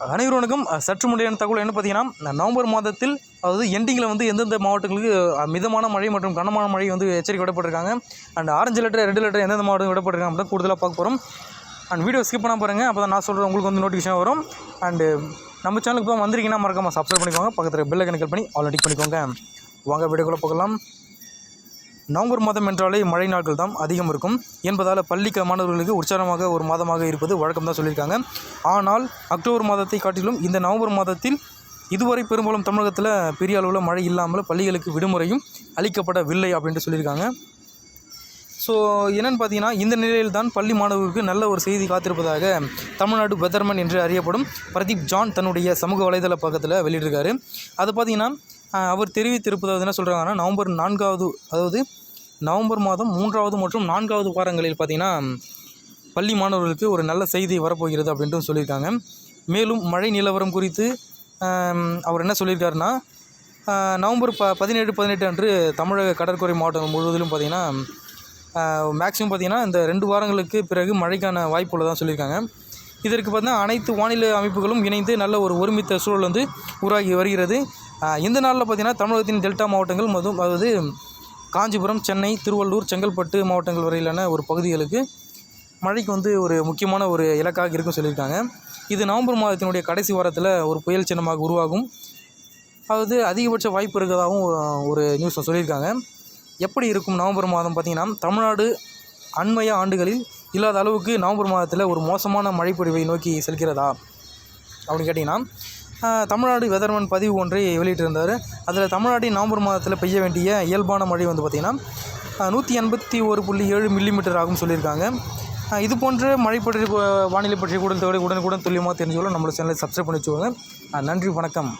அனைவரும் வணக்கம். சற்று முன்னையான தகவல் என்ன பார்த்தீங்கன்னா, நவம்பர் மாதத்தில் அதாவது எண்டிங்கில் வந்து எந்தெந்த மாவட்டங்களுக்கு மிதமான மழை மற்றும் கனமான மழை வந்து எச்சரிக்கை விடப்பட்டிருக்காங்க. And orange letter, red letter எந்தெந்த மாவட்டம் விடப்பட்டிருக்காங்க அப்படின்னு கூடுதலாக பார்க்க போகிறோம். அண்ட் வீடியோ ஸ்கிப் பண்ணால் பாருங்கள், அப்போ தான் நான் சொல்கிறேன் உங்களுக்கு வந்து நோட்டிஃபிகேஷன் வரும். அண்டு நம்ம சேனலுக்கு இப்போ வந்திருக்கீங்கன்னா மறக்காமல் சப்ஸ்கிரைப் பண்ணிக்கோங்க. பக்கத்தில் பெல் ஐகானை கிளிக் பண்ணி ஆல் டிக் பண்ணிக்கோங்க. வாங்க வீடியோக்குள்ளே போகலாம். நவம்பர் மாதம் என்றாலே மழை நாட்கள் தான் அதிகம் இருக்கும் என்பதால் பள்ளி மாணவர்களுக்கு உற்சாகமாக ஒரு மாதமாக இருப்பது வழக்கம் தான் சொல்லியிருக்காங்க. ஆனால் அக்டோபர் மாதத்தை காட்டிலும் இந்த நவம்பர் மாதத்தில் இதுவரை பெரும்பாலும் தமிழகத்தில் பெரிய அளவில் மழை இல்லாமல் பள்ளிகளுக்கு விடுமுறையும் அளிக்கப்படவில்லை அப்படின்ட்டு சொல்லியிருக்காங்க. ஸோ என்னென்னு பார்த்தீங்கன்னா, இந்த நிலையில் தான் பள்ளி மாணவர்களுக்கு நல்ல ஒரு செய்தி காத்திருப்பதாக தமிழ்நாடு வெதர்மன் என்று அறியப்படும் பிரதீப் ஜான் தன்னுடைய சமூக வலைதள பக்கத்தில் வெளியிட்டிருக்காரு. அது பார்த்திங்கன்னா அவர் தெரிவித்திருப்பது என்ன சொல்கிறாங்கன்னா, நவம்பர் மாதம் 3வது மற்றும் 4வது வாரங்களில் பார்த்திங்கன்னா பள்ளி மாணவர்களுக்கு ஒரு நல்ல செய்தி வரப்போகிறது அப்படின்ட்டு சொல்லியிருக்காங்க. மேலும் மழை நிலவரம் குறித்து அவர் என்ன சொல்லியிருக்காருன்னா, நவம்பர் 17, 18 அன்று தமிழக கடற்கரை மாவட்டம் முழுவதிலும் பார்த்திங்கன்னா மேக்ஸிமம் பார்த்திங்கன்னா இந்த 2 வாரங்களுக்கு பிறகு மழைக்கான வாய்ப்பு உள்ளதாக சொல்லியிருக்காங்க. இதற்கு பார்த்தீங்கன்னா அனைத்து வானிலை அமைப்புகளும் இணைந்து நல்ல ஒரு ஒருமித்த சூழல் வந்து உருவாகி வருகிறது. இந்த நாளில் பார்த்திங்கன்னா தமிழகத்தின் டெல்டா மாவட்டங்கள் மற்றும் அதாவது காஞ்சிபுரம், சென்னை, திருவள்ளூர், செங்கல்பட்டு மாவட்டங்கள் வரையிலான ஒரு பகுதிகளுக்கு மழைக்கு வந்து ஒரு முக்கியமான ஒரு இலக்காக இருக்குன்னு சொல்லியிருக்காங்க. இது நவம்பர் மாதத்தினுடைய கடைசி வாரத்தில் ஒரு புயல் சின்னமாக உருவாகும், அதாவது அதிகபட்ச வாய்ப்பு இருக்கிறதாகவும் ஒரு நியூஸை சொல்லியிருக்காங்க. எப்படி இருக்கும் நவம்பர் மாதம் பார்த்திங்கன்னா, தமிழ்நாடு அண்மைய ஆண்டுகளில் இல்லாத அளவுக்கு நவம்பர் மாதத்தில் ஒரு மோசமான மழைப்பொழிவை நோக்கி செல்கிறதா அப்படின்னு கேட்டிங்கன்னா, தமிழ்நாடு வெதர்மன் பதிவு ஒன்றை வெளியிட்டிருந்தார். அதில் தமிழ்நாட்டின் நவம்பர் மாதத்தில் பெய்ய வேண்டிய இயல்பான மழை வந்து பார்த்திங்கன்னா 181.7 மில்லிமீட்டர் ஆகும் சொல்லியிருக்காங்க. இது போன்ற மழை பற்றி வானிலை பற்றி உடனுக்குடன் துல்லியமாக தெரிஞ்சுக்கொள்ள நம்மளோட சேனலை சப்ஸ்கிரைப் பண்ணி வச்சுக்கோங்க. நன்றி, வணக்கம்.